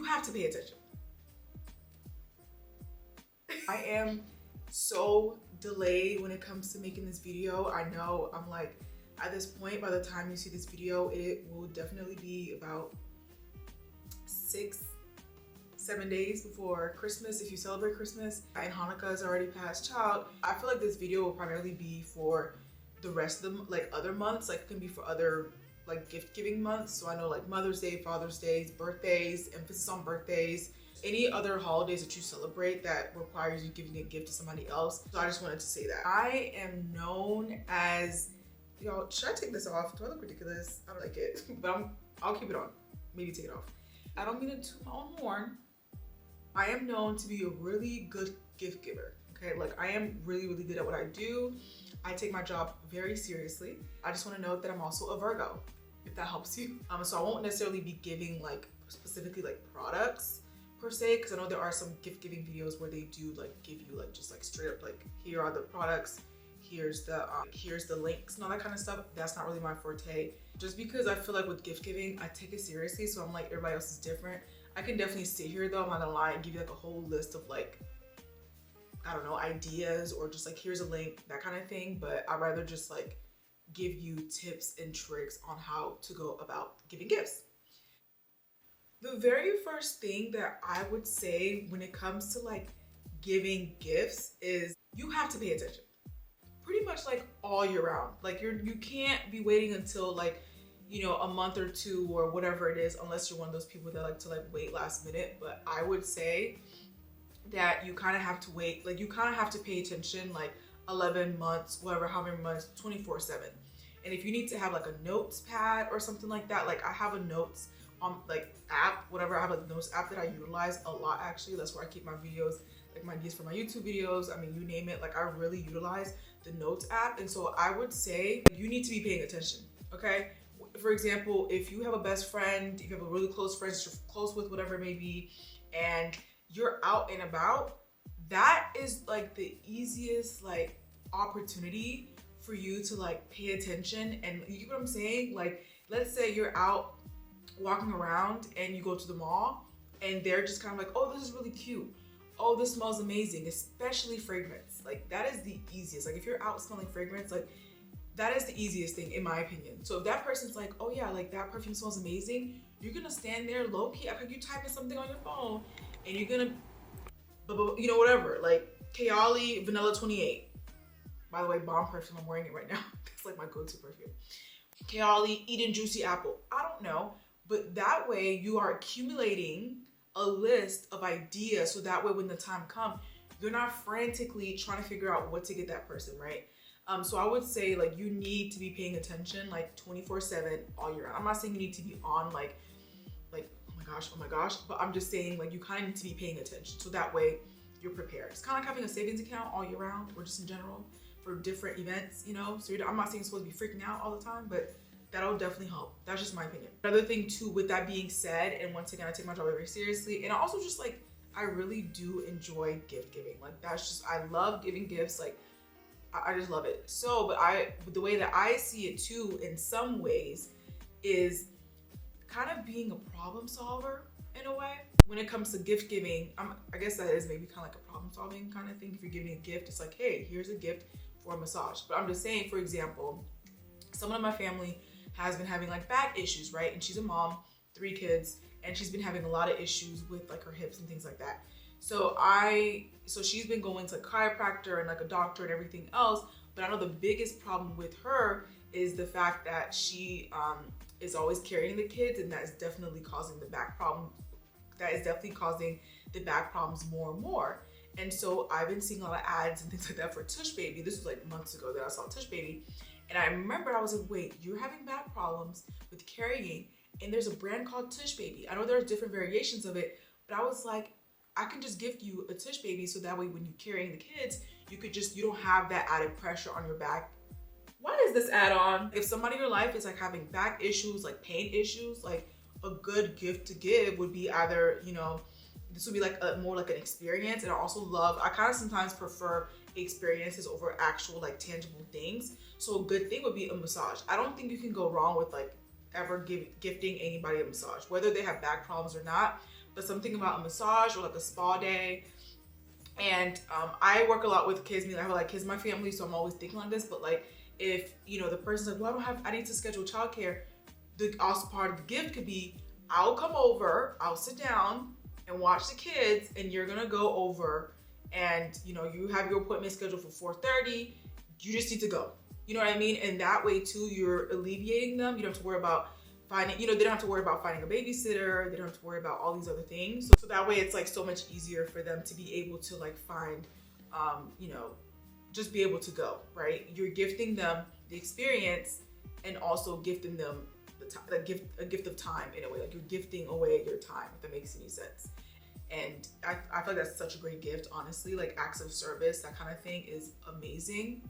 you have to pay attention. I am so delayed when it comes to making this video. I know I'm like, at this point, by the time you see this video, it will definitely be about 6-7 days before Christmas if you celebrate Christmas, and Hanukkah is already past. Child, I feel like this video will primarily be for the rest of them, like other months, like it can be for other like gift giving months. So I know like Mother's Day, Father's Day, birthdays, emphasis on birthdays, any other holidays that you celebrate that requires you giving a gift to somebody else. So I just wanted to say that. I am known as, y'all, should I take this off? Do I look ridiculous? I don't like it, but I'll keep it on. Maybe take it off. I don't mean to toot my own horn. I am known to be a really good gift giver. Okay, like I am really, really good at what I do. I take my job very seriously. I just want to note that I'm also a Virgo, if that helps you. So I won't necessarily be giving like specifically like products per se, because I know there are some gift giving videos where they do like give you like just like straight up like, here are the products, here's the links and all that kind of stuff. That's not really my forte, just because I feel like with gift giving I take it seriously. So I'm like, everybody else is different. I can definitely sit here though, I'm not gonna lie, and give you like a whole list of like, I don't know, ideas or just like, here's a link, that kind of thing. But I'd rather just like give you tips and tricks on how to go about giving gifts. The very first thing that I would say when it comes to like giving gifts is you have to pay attention. Pretty much like all year round. Like you can't be waiting until like, you know, a month or two or whatever it is, unless you're one of those people that like to like wait last minute. But I would say that you kind of have to wait, like you kind of have to pay attention like 11 months, whatever, how many months, 24/7. And if you need to have like a notes pad or something like that, like I have a notes like app, whatever, I have a notes app that I utilize a lot actually. That's where I keep my videos, like my ideas for my YouTube videos. I mean, you name it, like I really utilize the notes app. And so I would say you need to be paying attention, okay? For example, if you have a best friend, if you have a really close friend that you're close with, whatever it may be, and you're out and about, that is like the easiest like opportunity for you to like pay attention. And you get what I'm saying? Like, let's say you're out walking around and you go to the mall and they're just kind of like, oh, this is really cute. Oh, this smells amazing, especially fragrance. Like that is the easiest. Like if you're out smelling fragrance, like that is the easiest thing in my opinion. So if that person's like, oh yeah, like that perfume smells amazing, you're gonna stand there low key, like you typing something on your phone and you're gonna, you know, whatever, like Kayali Vanilla 28. By the way, bomb perfume, I'm wearing it right now. It's like my go-to perfume. Kayali Eden Juicy Apple. I don't know, but that way you are accumulating a list of ideas, so that way when the time comes, you're not frantically trying to figure out what to get that person, right? So I would say like you need to be paying attention like 24/7 all year round. I'm not saying you need to be on like oh my gosh, but I'm just saying like you kind of need to be paying attention, so that way you're prepared. It's kind of like having a savings account all year round, or just in general for different events, you know? So I'm not saying you're supposed to be freaking out all the time, but that'll definitely help. That's just my opinion. Another thing too, with that being said, and once again, I take my job very seriously, and I also just like, I really do enjoy gift giving. Like that's just, I love giving gifts. Like I just love it. So, but the way that I see it too, in some ways, is kind of being a problem solver in a way. When it comes to gift giving, I guess that is maybe kind of like a problem solving kind of thing. If you're giving a gift, it's like, hey, here's a gift for a massage. But I'm just saying, for example, someone in my family has been having like back issues, right? And she's a mom, 3 kids, and she's been having a lot of issues with like her hips and things like that. So she's been going to a chiropractor and like a doctor and everything else. But I know the biggest problem with her is the fact that she is always carrying the kids, and that is definitely causing the back problem. That is definitely causing the back problems more and more. And so I've been seeing a lot of ads and things like that for Tush Baby. This was like months ago that I saw Tush Baby. And I remember I was like, wait, you're having back problems with carrying, and there's a brand called Tush Baby. I know there's different variations of it, but I was like, I can just gift you a Tush Baby, so that way when you're carrying the kids, you don't have that added pressure on your back. What is this add-on? If somebody in your life is like having back issues, like pain issues, like a good gift to give would be either, you know, this would be like more like an experience. And I kind of sometimes prefer experiences over actual like tangible things. So a good thing would be a massage. I don't think you can go wrong with like ever gifting anybody a massage, whether they have back problems or not. but something about a massage or like a spa day. And I work a lot with kids. I have like kids in my family, so I'm always thinking like this. But like, if you know the person's like, well, I need to schedule childcare. The also part of the gift could be, I'll come over, I'll sit down and watch the kids, and you're gonna go over, and you know you have your appointment scheduled for 4:30. You just need to go. You know what I mean? And that way too, you're alleviating them. You don't have to worry about finding, you know, they don't have to worry about finding a babysitter. They don't have to worry about all these other things. So that way it's like so much easier for them to be able to like find, you know, just be able to go, right? You're gifting them the experience and also gifting them a gift of time in a way. Like you're gifting away your time, if that makes any sense. And I feel like that's such a great gift, honestly. Like acts of service, that kind of thing is amazing.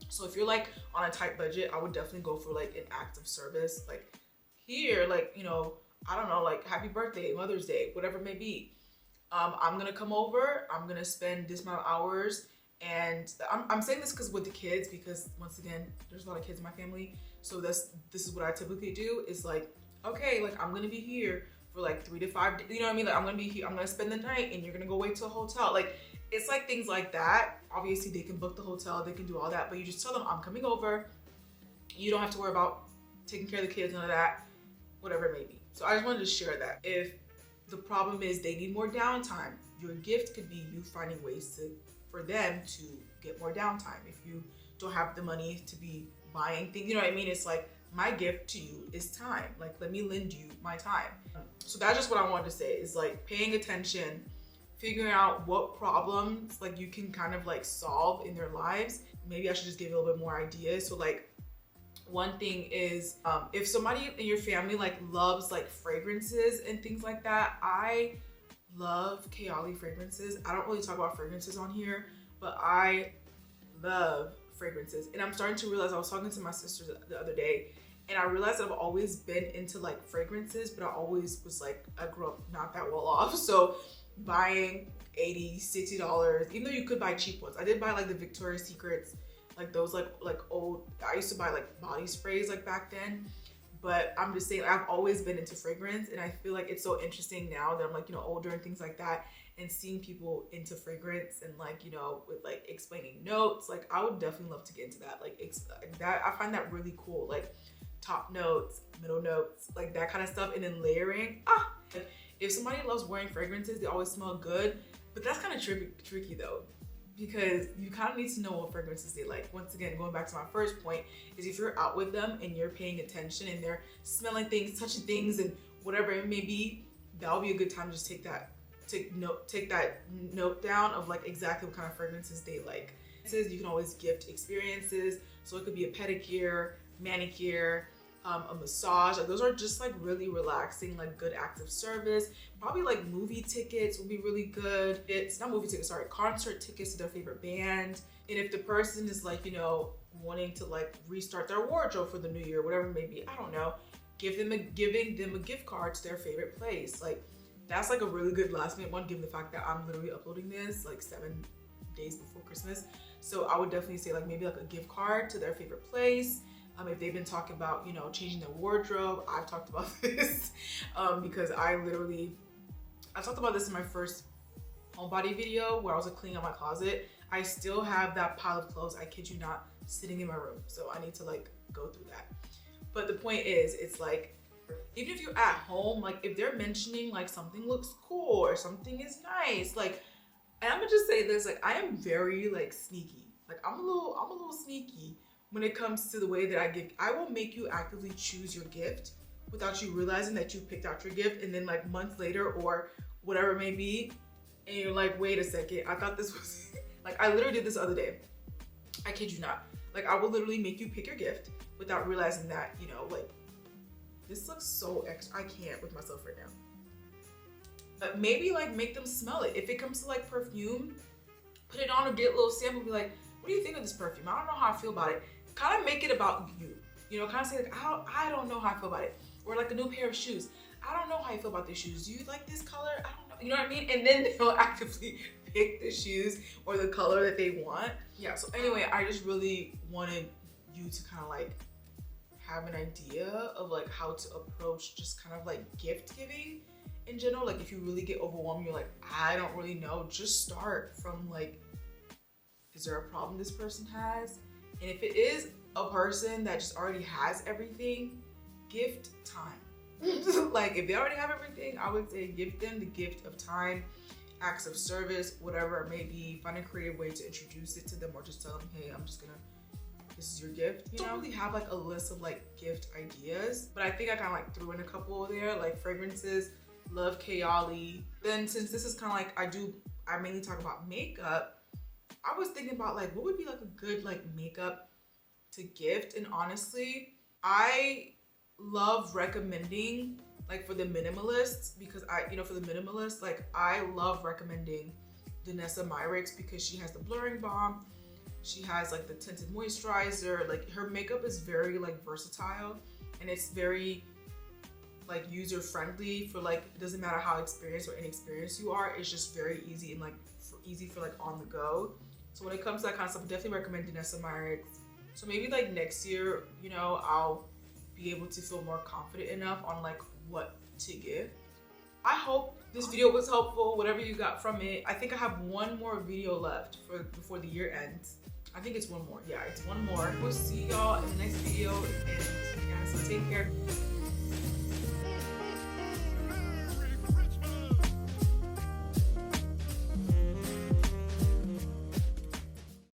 So if you're like on a tight budget, I would definitely go for like an act of service. Like here, like, you know, I don't know, like happy birthday, Mother's Day, whatever it may be. I'm gonna come over, I'm gonna spend this amount of hours. And I'm saying this because with the kids, because once again, there's a lot of kids in my family. So this is what I typically do is like, okay, like I'm gonna be here for like 3 to 5 days, you know what I mean? Like I'm gonna be here, I'm gonna spend the night and you're gonna go wait to a hotel. Like it's like things like that. Obviously they can book the hotel, they can do all that, but you just tell them I'm coming over. You don't have to worry about taking care of the kids, none of that, whatever it may be. So I just wanted to share that. If the problem is they need more downtime, your gift could be you finding ways for them to get more downtime. If you don't have the money to be buying things, you know what I mean? It's like, my gift to you is time. Like, let me lend you my time. So that's just what I wanted to say, is like paying attention, figuring out what problems like you can kind of like solve in their lives. Maybe I should just give you a little bit more ideas. So like one thing is, if somebody in your family like loves like fragrances and things like that, I love Kayali fragrances. I don't really talk about fragrances on here, but I love fragrances. And I'm starting to realize, I was talking to my sister the other day, and I realized that I've always been into like fragrances, but I always was like, I grew up not that well off. So buying $80, $60, even though you could buy cheap ones. I did buy like the Victoria's Secrets, like those like old, I used to buy like body sprays like back then. But I'm just saying, I've always been into fragrance, and I feel like it's so interesting now that I'm like, you know, older and things like that, and seeing people into fragrance and like, you know, with like explaining notes. Like I would definitely love to get into that. Like that, I find that really cool. Like top notes, middle notes, like that kind of stuff, and then layering. If somebody loves wearing fragrances, they always smell good, but that's kind of tricky though, because you kind of need to know what fragrances they like. Once again, going back to my first point, is if you're out with them and you're paying attention and they're smelling things, touching things, and whatever it may be, that would be a good time to just take that note down of like exactly what kind of fragrances they like. You can always gift experiences, so it could be a pedicure, manicure, a massage. Like those are just like really relaxing, like good acts of service. Probably like movie tickets would be really good. It's not movie tickets, sorry, concert tickets to their favorite band. And if the person is like, you know, wanting to like restart their wardrobe for the new year, whatever it may be, I don't know, giving them a gift card to their favorite place. Like that's like a really good last minute one, given the fact that I'm literally uploading this like 7 days before Christmas. So I would definitely say like maybe like a gift card to their favorite place. If they've been talking about, you know, changing their wardrobe, I've talked about this because I talked about this in my first homebody video where I was like cleaning out my closet. I still have that pile of clothes, I kid you not, sitting in my room. So I need to like go through that. But the point is, it's like, even if you're at home, like if they're mentioning like something looks cool or something is nice, like, and I'm gonna just say this, like I am very like sneaky. Like I'm a little sneaky when it comes to the way that I give. I will make you actively choose your gift without you realizing that you picked out your gift, and then like months later or whatever it may be, and you're like, wait a second, I thought this was like, I literally did this the other day. I kid you not. Like I will literally make you pick your gift without realizing that, you know, like this looks so extra. I can't with myself right now. But maybe like make them smell it. If it comes to like perfume, put it on or get a little sample, be like, what do you think of this perfume? I don't know how I feel about it. Kind of make it about you. You know, kind of say like, I don't know how I feel about it. Or like a new pair of shoes. I don't know how you feel about these shoes. Do you like this color? I don't know. You know what I mean? And then they'll actively pick the shoes or the color that they want. Yeah, so anyway, I just really wanted you to kind of like have an idea of like how to approach just kind of like gift giving in general. Like if you really get overwhelmed, you're like, I don't really know, just start from like, is there a problem this person has? And if it is a person that just already has everything, gift time. Like if they already have everything, I would say give them the gift of time, acts of service, whatever it may be. Find a creative way to introduce it to them, or just tell them, hey, I'm just gonna, this is your gift. You don't really have like a list of like gift ideas, but I think I kind of like threw in a couple there, like fragrances. Love Kayali. Then since this is kind of like I mainly talk about makeup, I was thinking about like what would be like a good like makeup to gift. And honestly, I love recommending like for the minimalists, because for the minimalists, like I love recommending Danessa Myricks, because she has the blurring balm, she has like the tinted moisturizer. Like her makeup is very like versatile, and it's very like user friendly for like, it doesn't matter how experienced or inexperienced you are, it's just very easy and like easy for like on the go. So when it comes to that kind of stuff, I definitely recommend Danessa Myricks. So maybe like next year, I'll be able to feel more confident enough on like what to give. I hope this video was helpful, whatever you got from it. I think I have one more video left before the year ends. I think it's one more. Yeah, it's one more. We'll see y'all in the next video, and yeah, so take care.